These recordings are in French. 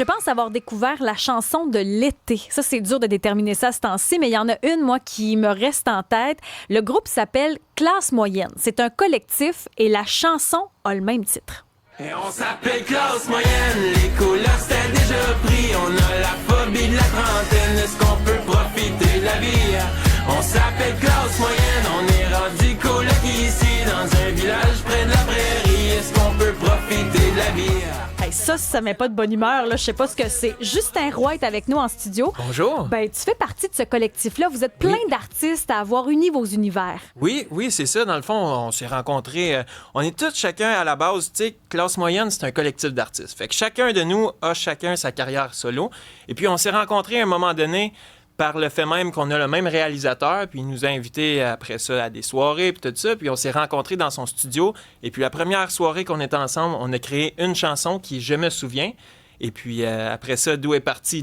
Je pense avoir découvert la chanson de l'été. Ça, c'est dur de déterminer ça ce temps-ci, mais il y en a une, moi, qui me reste en tête. Le groupe s'appelle Classe Moyenne. C'est un collectif et la chanson a le même titre. Et on s'appelle classe moyenne, les couleurs c'était déjà pris. On a la phobie de la trentaine, est-ce qu'on peut profiter de la vie? On s'appelle classe moyenne, on est rendu coloc ici dans un village près de la prairie. Est-ce qu'on peut profiter de la vie? Hey, ça met pas de bonne humeur, là. Je sais pas ce que c'est. Justin Roy est avec nous en studio. Bonjour. Ben, tu fais partie de ce collectif-là. Vous êtes plein d'artistes à avoir uni vos univers. Oui, c'est ça. Dans le fond, on s'est rencontrés. On est tous chacun à la base. Tu sais, Classe Moyenne, c'est un collectif d'artistes. Fait que chacun de nous a chacun sa carrière solo. Et puis, on s'est rencontrés à un moment donné par le fait même qu'on a le même réalisateur, puis il nous a invités après ça à des soirées, puis tout ça, puis on s'est rencontrés dans son studio, et puis la première soirée qu'on était ensemble, on a créé une chanson qui Je me souviens, et puis après ça, d'où est partie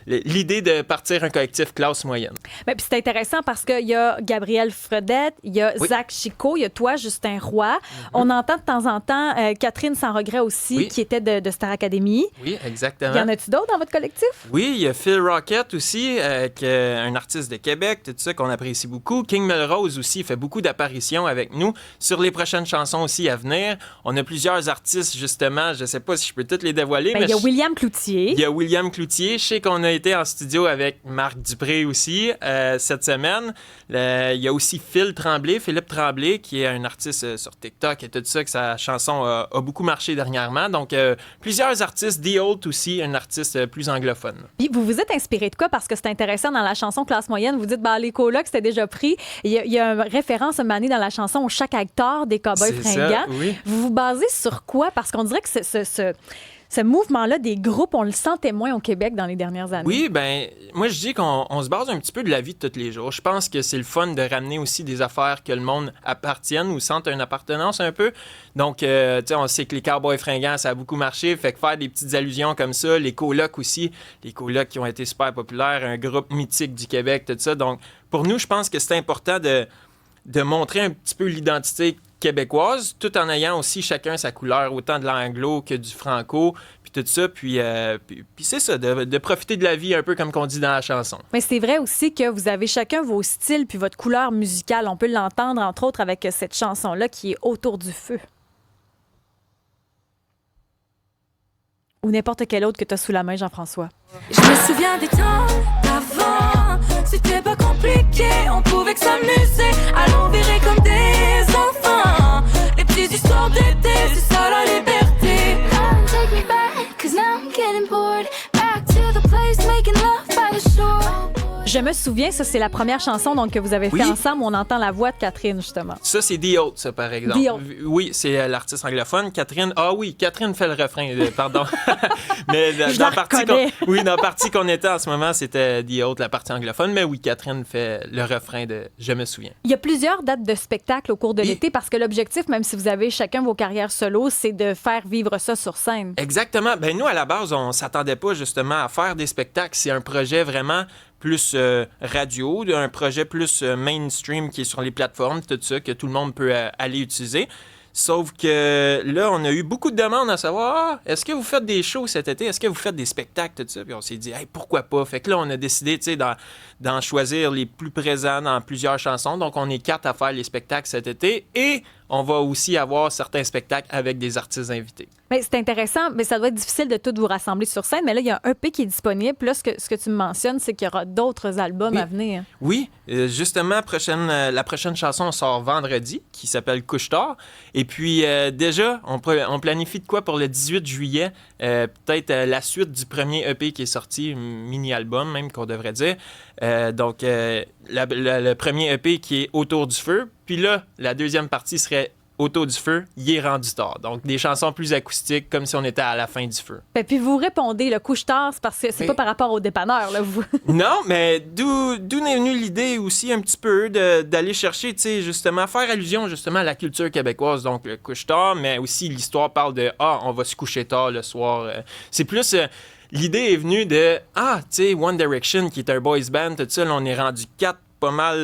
l'idée de partir un collectif Classe Moyenne. Ben, puis c'est intéressant parce qu'il y a Gabriel Fredette, il y a Zach Chico, il y a toi, Justin Roy. On entend de temps en temps Catherine Sans Regret aussi, qui était de Star Academy. Oui, exactement. Y en a-tu d'autres dans votre collectif? Oui, il y a Phil Rocket aussi, qui est un artiste de Québec, tout ça, qu'on apprécie beaucoup. King Melrose aussi fait beaucoup d'apparitions avec nous. Sur les prochaines chansons aussi à venir, on a plusieurs artistes, justement, je sais pas si je peux toutes les dévoiler, ben, mais il y a William Cloutier. Il y a William Cloutier. Je sais qu'on a été en studio avec Marc Dupré aussi cette semaine. Il y a aussi Philippe Tremblay, qui est un artiste sur TikTok et tout ça, que sa chanson a beaucoup marché dernièrement. Donc, plusieurs artistes. The Holt aussi, un artiste plus anglophone. Puis vous vous êtes inspiré de quoi? Parce que c'est intéressant dans la chanson Classe Moyenne. Vous dites, les colocs, c'était déjà pris. Il y a une référence, une année dans la chanson au Chaque Hectare des Cowboys fringants. Ça, oui. Vous vous basez sur quoi? Parce qu'on dirait que ce mouvement-là des groupes, on le sentait moins au Québec dans les dernières années. Oui, ben moi je dis qu'on se base un petit peu de la vie de tous les jours. Je pense que c'est le fun de ramener aussi des affaires que le monde appartienne ou sente une appartenance un peu. Donc, tu sais, on sait que les Cowboys fringants, ça a beaucoup marché. Fait que faire des petites allusions comme ça, les colocs aussi, les colocs qui ont été super populaires, un groupe mythique du Québec, tout ça. Donc, pour nous, je pense que c'est important de montrer un petit peu l'identité québécoise, tout en ayant aussi chacun sa couleur, autant de l'anglo que du franco, puis tout ça, puis c'est ça, de profiter de la vie un peu comme qu'on dit dans la chanson. Mais c'est vrai aussi que vous avez chacun vos styles puis votre couleur musicale. On peut l'entendre, entre autres, avec cette chanson-là qui est Autour du feu. Ou n'importe quelle autre que tu as sous la main, Jean-François. Je me souviens des temps d'avant, c'était pas compliqué, on pouvait que s'amuser, allons virer comme des enfants. Les petites histoires d'été, c'est ça la liberté. Come take me back, 'cause now I'm getting bored. Back to the place, making love by the shore. Je me souviens, ça, c'est la première chanson donc, que vous avez fait ensemble où on entend la voix de Catherine, justement. Ça, c'est The Holt, ça, par exemple. The Holt. Oui, c'est l'artiste anglophone. Catherine fait le refrain, pardon. Mais dans la partie qu'on était en ce moment, c'était The Holt, la partie anglophone. Mais oui, Catherine fait le refrain de Je me souviens. Il y a plusieurs dates de spectacle au cours de l'été parce que l'objectif, même si vous avez chacun vos carrières solo, c'est de faire vivre ça sur scène. Exactement. Ben nous, à la base, on s'attendait pas justement à faire des spectacles. C'est un projet vraiment plus radio, un projet plus mainstream qui est sur les plateformes, tout ça, que tout le monde peut aller utiliser. Sauf que là, on a eu beaucoup de demandes à savoir, est-ce que vous faites des shows cet été? Est-ce que vous faites des spectacles, tout ça? Puis on s'est dit, hey, pourquoi pas? Fait que là, on a décidé, tu sais, d'en choisir les plus présents dans plusieurs chansons. Donc, on est 4 à faire les spectacles cet été et on va aussi avoir certains spectacles avec des artistes invités. Mais c'est intéressant, mais ça doit être difficile de tout vous rassembler sur scène. Mais là, il y a un EP qui est disponible. Puis là, ce que tu me mentionnes, c'est qu'il y aura d'autres albums à venir. Oui, justement, la prochaine chanson sort vendredi, qui s'appelle Couche-tard. Et puis, déjà, on planifie de quoi pour le 18 juillet? Peut-être la suite du premier EP qui est sorti, mini-album même, qu'on devrait dire. Donc, le premier EP qui est Autour du feu. Puis là, la deuxième partie serait Autour du feu, il est rendu tard. Donc, des chansons plus acoustiques, comme si on était à la fin du feu. Et puis vous répondez, le couche-tard, c'est parce que c'est pas par rapport au dépanneur, là, vous. Non, mais d'où est venue l'idée aussi un petit peu d'aller chercher, tu sais, justement, faire allusion justement à la culture québécoise. Donc, le couche-tard, mais aussi l'histoire parle de « on va se coucher tard le soir ». C'est plus... L'idée est venue de « tu sais, One Direction, qui est un boys band, tout ça, là, on est rendu 4 pas mal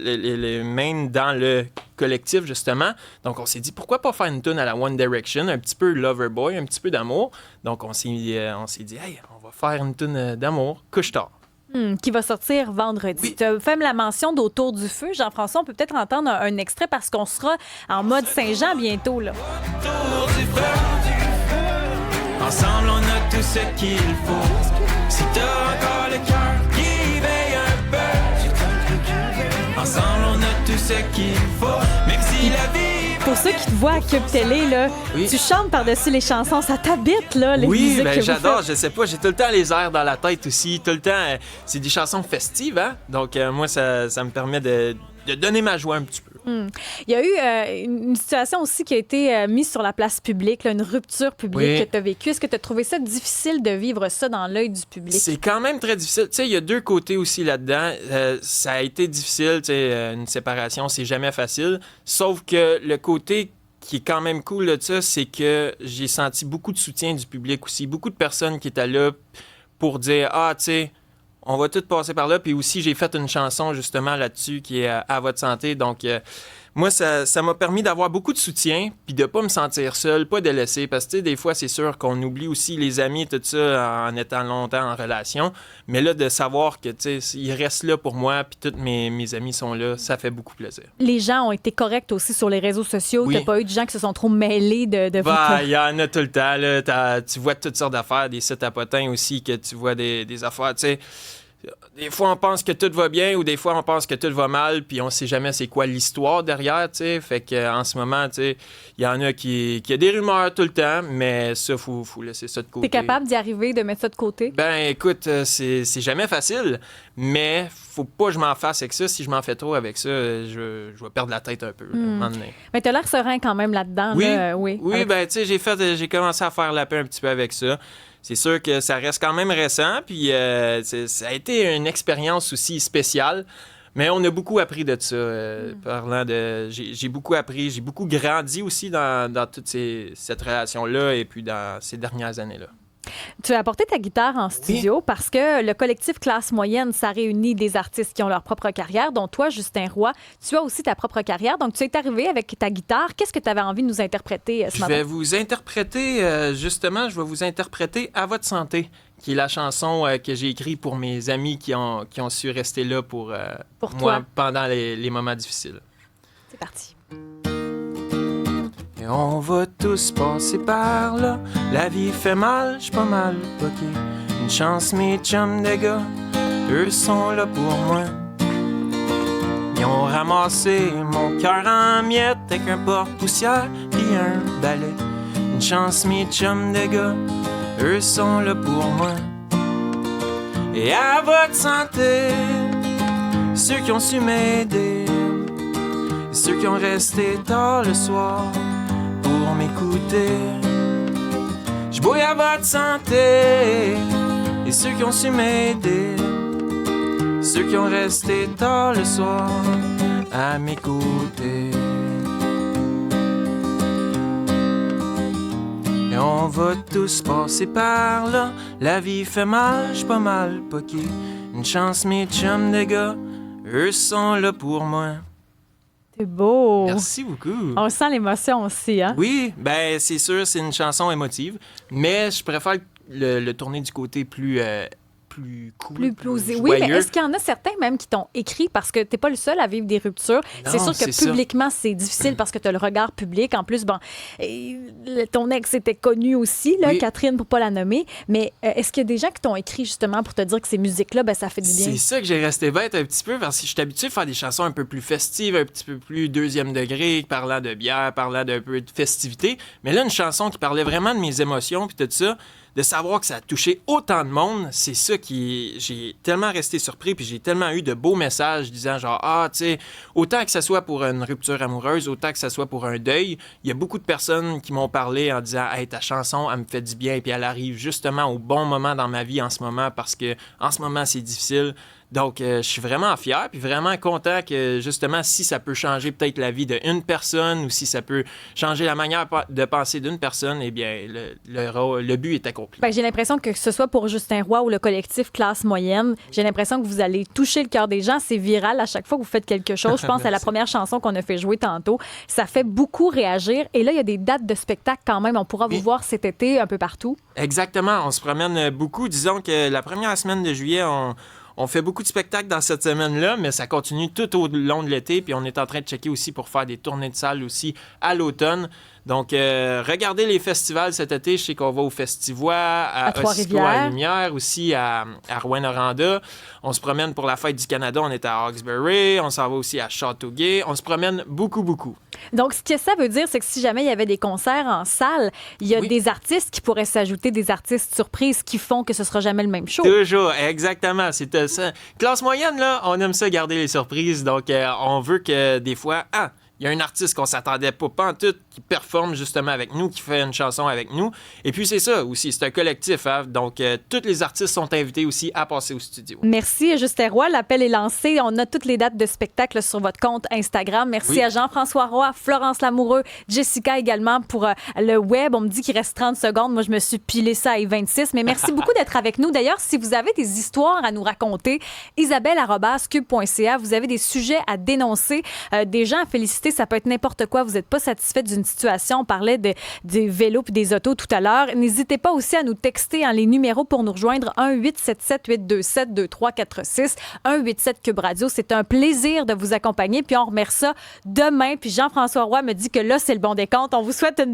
les mains dans le collectif, justement. Donc, on s'est dit, pourquoi pas faire une tune à la One Direction, un petit peu Loverboy, un petit peu d'amour. Donc, on s'est dit, hey, on va faire une tune d'amour, Couche-tard. Qui va sortir vendredi. Oui. Tu as fait la mention d'Autour du feu. Jean-François, on peut peut-être entendre un extrait parce qu'on sera en mode Saint-Jean bientôt, là. Autour du feu. Ensemble, on a tout ce qu'il faut. Si t'as encore le cœur qui veille un peu, ensemble, on a tout ce qu'il faut. Même si la vie... Pour ceux qui te voient à Cube Télé, là, Oui. tu chantes par-dessus les chansons. Ça t'habite, là, les Oui, musiques ben, que vous j'adore, faites. je sais pas, j'ai tout le temps les airs dans la tête aussi, tout le temps, c'est des chansons festives, hein? Donc moi, ça me permet de donner ma joie un petit peu. Il y a eu une situation aussi qui a été mise sur la place publique, là, une rupture publique Oui. que tu as vécue. Est-ce que tu as trouvé ça difficile de vivre ça dans l'œil du public? C'est quand même très difficile. Tu sais, il y a deux côtés aussi là-dedans. Ça a été difficile, tu sais, une séparation, c'est jamais facile. Sauf que le côté qui est quand même cool de ça, c'est que j'ai senti beaucoup de soutien du public aussi. Beaucoup de personnes qui étaient là pour dire « Ah, tu sais, on va tout passer par là. » Puis aussi, j'ai fait une chanson justement là-dessus qui est à votre santé. Donc, moi, ça m'a permis d'avoir beaucoup de soutien puis de pas me sentir seul, pas de laisser. Parce que, tu sais, des fois, c'est sûr qu'on oublie aussi les amis, tout ça, en étant longtemps en relation. Mais là, de savoir que, tu sais, ils restent là pour moi puis tous mes amis sont là, ça fait beaucoup plaisir. Les gens ont été corrects aussi sur les réseaux sociaux. Oui. T'as pas eu de gens qui se sont trop mêlés de vous. Bah, il y en a tout le temps, là. Tu vois toutes sortes d'affaires, des sites à potins aussi, que tu vois des affaires, tu sais. Des fois, on pense que tout va bien ou des fois, on pense que tout va mal, puis on sait jamais c'est quoi l'histoire derrière, tu sais. Fait qu'en ce moment, tu sais, il y en a qui a des rumeurs tout le temps, mais ça, faut laisser ça de côté. T'es capable d'y arriver, de mettre ça de côté? Ben, écoute, c'est jamais facile, mais faut pas que je m'en fasse avec ça. Si je m'en fais trop avec ça, je vais perdre la tête un peu, là, à un moment donné. Mais t'as l'air serein quand même là-dedans. Oui, là, oui. oui, Avec- ben, tu sais, j'ai commencé à faire la paix un petit peu avec ça. C'est sûr que ça reste quand même récent, puis ça a été une expérience aussi spéciale, mais on a beaucoup appris de ça. Parlant de, j'ai beaucoup appris, j'ai beaucoup grandi aussi dans toute cette relation-là et puis dans ces dernières années-là. Tu as apporté ta guitare en studio parce que le collectif Classe Moyenne, ça réunit des artistes qui ont leur propre carrière, dont toi, Justin Roy, tu as aussi ta propre carrière. Donc, tu es arrivé avec ta guitare. Qu'est-ce que tu avais envie de nous interpréter ce Je matin? vais vous interpréter, justement, À votre santé, qui est la chanson que j'ai écrite pour mes amis qui ont su rester là pour Pour moi toi. pendant les moments difficiles. C'est parti. Et on va tous passer par là. La vie fait mal, j'suis pas mal poqué. Une chance, mes chums de gars, eux sont là pour moi. Ils ont ramassé mon cœur en miettes avec un porte-poussière pis un balai. Une chance, mes chums de gars, eux sont là pour moi. Et à votre santé, ceux qui ont su m'aider, ceux qui ont resté tard le soir pour m'écouter. J'bouille à votre santé. Et ceux qui ont su m'aider, ceux qui ont resté tard le soir à m'écouter. Et on va tous passer par là. La vie fait mal, j'suis pas mal poqué. Une chance, mes chums de gars, eux sont là pour moi. C'est beau. Merci beaucoup. On sent l'émotion aussi, hein? Oui, ben c'est sûr, c'est une chanson émotive, mais je préfère le tourner du côté plus cool, Plus plus Oui, mais joyeux. est-ce qu'il y en a certains même qui t'ont écrit parce que t'es pas le seul à vivre des ruptures? Non, C'est sûr que c'est ça. publiquement, c'est difficile parce que tu as le regard public. En plus, bon, ton ex était connu aussi, là, Oui. Catherine, pour pas la nommer. Mais est-ce qu'il y a des gens qui t'ont écrit justement pour te dire que ces musiques-là, ben, ça fait du bien? C'est ça que j'ai resté bête un petit peu parce que je suis habitué à faire des chansons un peu plus festives, un petit peu plus deuxième degré, parlant de bière, parlant d'un peu de festivité. Mais là, une chanson qui parlait vraiment de mes émotions puis tout ça, de savoir que ça a touché autant de monde, c'est ça qui... J'ai tellement resté surpris puis j'ai tellement eu de beaux messages disant genre, ah, tu sais, autant que ça soit pour une rupture amoureuse, autant que ça soit pour un deuil, il y a beaucoup de personnes qui m'ont parlé en disant, hey, ta chanson, elle me fait du bien puis elle arrive justement au bon moment dans ma vie en ce moment parce que en ce moment, c'est difficile Donc, je suis vraiment fier puis vraiment content que, justement, si ça peut changer peut-être la vie d'une personne ou si ça peut changer la manière de penser d'une personne, eh bien, le but est accompli. Ben, j'ai l'impression que ce soit pour Justin Roy ou le collectif Classe Moyenne, j'ai l'impression que vous allez toucher le cœur des gens. C'est viral à chaque fois que vous faites quelque chose. Je pense à la première chanson qu'on a fait jouer tantôt. Ça fait beaucoup réagir. Et là, il y a des dates de spectacle quand même. On pourra vous voir cet été un peu partout. Exactement. On se promène beaucoup. Disons que la première semaine de juillet, on fait beaucoup de spectacles dans cette semaine-là, mais ça continue tout au long de l'été. Puis on est en train de checker aussi pour faire des tournées de salles aussi à l'automne. Donc, regardez les festivals cet été. Je sais qu'on va au Festivois, à Trois-Rivières, aussi à Rouyn-Noranda. On se promène pour la Fête du Canada. On est à Hawkesbury. On s'en va aussi à Châteauguay. On se promène beaucoup, beaucoup. Donc, ce que ça veut dire, c'est que si jamais il y avait des concerts en salle, il y a des artistes qui pourraient s'ajouter, des artistes surprises qui font que ce sera jamais le même show. Toujours, exactement. C'est ça. Classe moyenne, là, on aime ça garder les surprises. Donc, on veut que des fois... il y a un artiste qu'on s'attendait pas en tout qui performe justement avec nous, qui fait une chanson avec nous. Et puis c'est ça aussi, c'est un collectif. Hein? Donc, tous les artistes sont invités aussi à passer au studio. Merci Justin Roy. L'appel est lancé. On a toutes les dates de spectacle sur votre compte Instagram. Merci à Jean-François Roy, Florence Lamoureux, Jessica également pour le web. On me dit qu'il reste 30 secondes. Moi, je me suis pilé ça à 26. Mais merci beaucoup d'être avec nous. D'ailleurs, si vous avez des histoires à nous raconter, isabelle@cube.ca. Vous avez des sujets à dénoncer, des gens à féliciter. Ça peut être n'importe quoi. Vous n'êtes pas satisfait d'une situation. On parlait des vélos puis des autos tout à l'heure. N'hésitez pas aussi à nous texter les numéros pour nous rejoindre 1-877-827-2346, 187 Cube Radio. C'est un plaisir de vous accompagner. Puis on remet ça demain. Puis Jean-François Roy me dit que là, c'est le bon décompte. On vous souhaite une belle